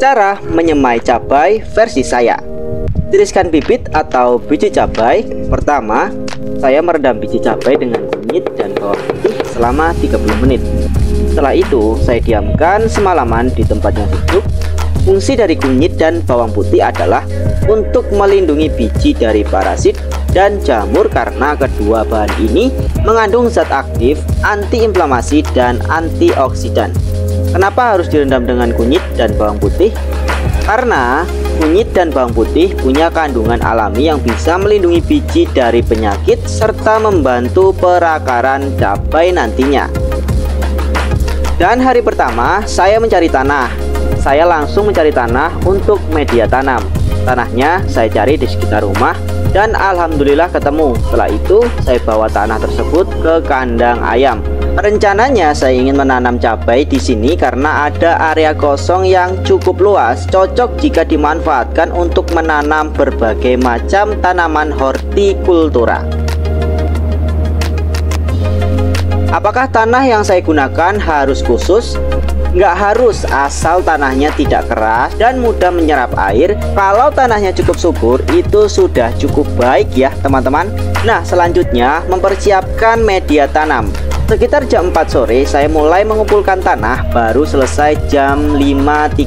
Cara menyemai cabai versi saya. Tiriskan bibit atau biji cabai. Pertama, saya merendam biji cabai dengan kunyit dan bawang putih selama 30 menit. Setelah itu, saya diamkan semalaman di tempat yang sejuk. Fungsi dari kunyit dan bawang putih adalah untuk melindungi biji dari parasit dan jamur karena kedua bahan ini mengandung zat aktif, antiinflamasi, dan antioksidan. Kenapa harus direndam dengan kunyit dan bawang putih? Karena kunyit dan bawang putih punya kandungan alami yang bisa melindungi biji dari penyakit serta membantu perakaran cabai nantinya. Dan hari pertama saya mencari tanah. Saya langsung mencari tanah untuk media tanam. Tanahnya saya cari di sekitar rumah dan alhamdulillah ketemu. Setelah itu saya bawa tanah tersebut ke kandang ayam. Rencananya saya ingin menanam cabai di sini karena ada area kosong yang cukup luas, cocok jika dimanfaatkan untuk menanam berbagai macam tanaman hortikultura. Apakah tanah yang saya gunakan harus khusus? Nggak harus, asal tanahnya tidak keras dan mudah menyerap air. Kalau tanahnya cukup subur, itu sudah cukup baik ya teman-teman. Nah, selanjutnya mempersiapkan media tanam. Sekitar jam 4 sore saya mulai mengumpulkan tanah, baru selesai jam 5.30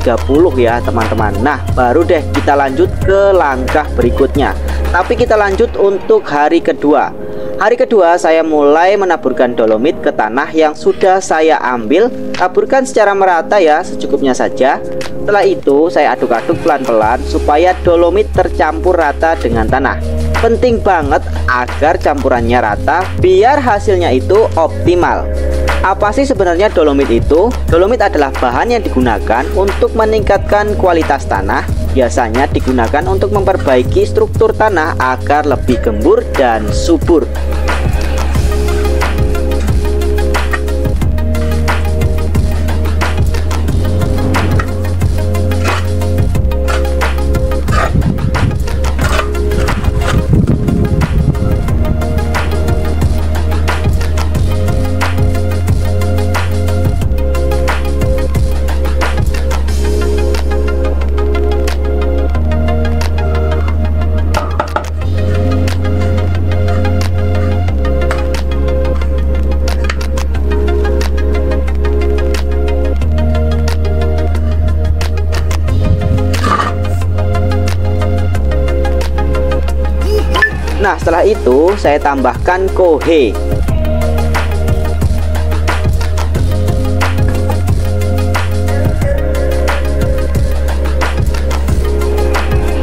ya teman-teman. Nah, baru deh kita lanjut ke langkah berikutnya. Tapi kita lanjut untuk hari kedua. Hari kedua saya mulai menaburkan dolomit ke tanah yang sudah saya ambil. Taburkan secara merata ya, secukupnya saja. Setelah itu saya aduk-aduk pelan-pelan supaya dolomit tercampur rata dengan tanah. Penting banget agar campurannya rata biar hasilnya itu optimal. Apa sih sebenarnya dolomit itu? Dolomit adalah bahan yang digunakan untuk meningkatkan kualitas tanah. Biasanya digunakan untuk memperbaiki struktur tanah agar lebih gembur dan subur. Nah, setelah itu saya tambahkan kohe.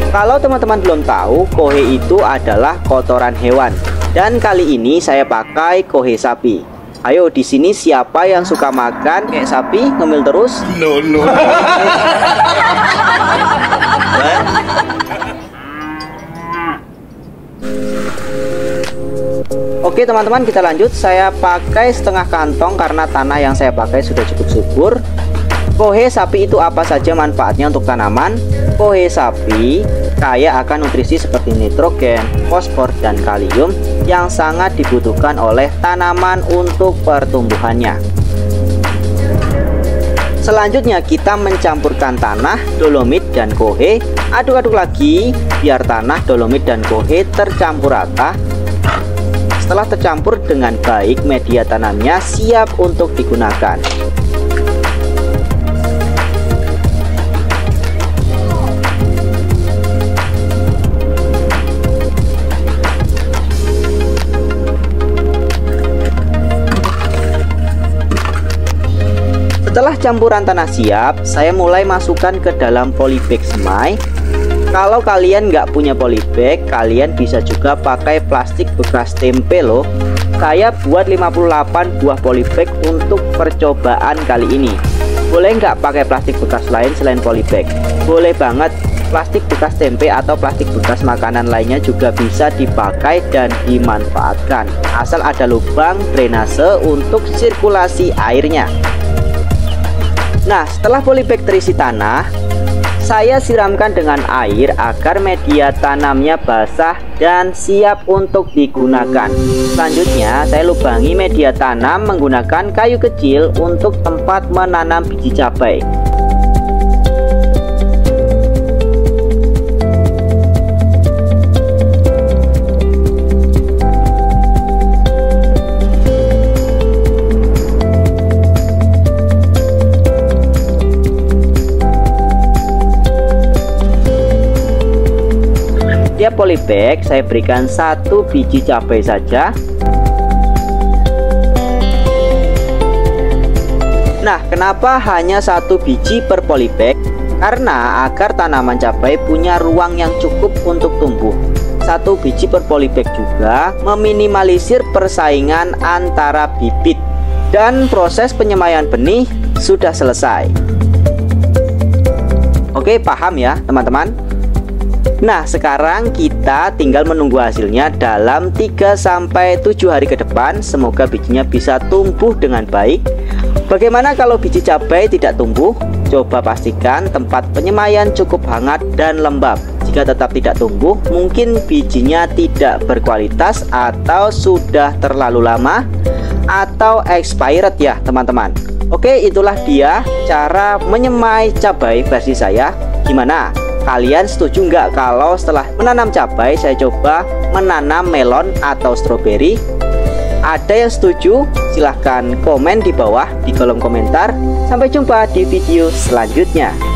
Kalau teman-teman belum tahu, kohe itu adalah kotoran hewan. Dan kali ini saya pakai kohe sapi. Ayo, di sini siapa yang suka makan kayak sapi, ngemil terus? No. Oke teman-teman, kita lanjut. Saya pakai setengah kantong karena tanah yang saya pakai sudah cukup subur. Kohe sapi itu apa saja manfaatnya untuk tanaman? Kohe sapi kaya akan nutrisi seperti nitrogen, fosfor, dan kalium yang sangat dibutuhkan oleh tanaman untuk pertumbuhannya. Selanjutnya kita mencampurkan tanah, dolomit, dan kohe. Aduk-aduk lagi biar tanah, dolomit, dan kohe tercampur rata. Setelah tercampur dengan baik, media tanamnya siap untuk digunakan. Setelah campuran tanah siap, saya mulai masukkan ke dalam polybag semai. Kalau kalian nggak punya polybag, kalian bisa juga pakai plastik bekas tempe loh. Saya buat 58 buah polybag untuk percobaan kali ini. Boleh nggak pakai plastik bekas lain selain polybag? Boleh banget. Plastik bekas tempe atau plastik bekas makanan lainnya juga bisa dipakai dan dimanfaatkan, asal ada lubang drainase untuk sirkulasi airnya. Nah, setelah polybag terisi tanah, saya siramkan dengan air agar media tanamnya basah dan siap untuk digunakan. Selanjutnya, saya lubangi media tanam menggunakan kayu kecil untuk tempat menanam biji cabai. polybag saya berikan 1 biji cabai saja. Nah, kenapa hanya 1 biji per polybag? Karena agar tanaman cabai punya ruang yang cukup untuk tumbuh. 1 biji per polybag juga meminimalisir persaingan antara bibit. Dan proses penyemaian benih sudah selesai. Oke, paham ya teman-teman? Nah, sekarang kita tinggal menunggu hasilnya dalam 3-7 hari ke depan. Semoga bijinya bisa tumbuh dengan baik. Bagaimana kalau biji cabai tidak tumbuh? Coba pastikan tempat penyemaian cukup hangat dan lembab. Jika tetap tidak tumbuh, mungkin bijinya tidak berkualitas atau sudah terlalu lama atau expired ya teman-teman. Oke, itulah dia cara menyemai cabai versi saya. Gimana? Kalian setuju nggak kalau setelah menanam cabai saya coba menanam melon atau stroberi? Ada yang setuju? Silahkan komen di bawah di kolom komentar. Sampai jumpa di video selanjutnya.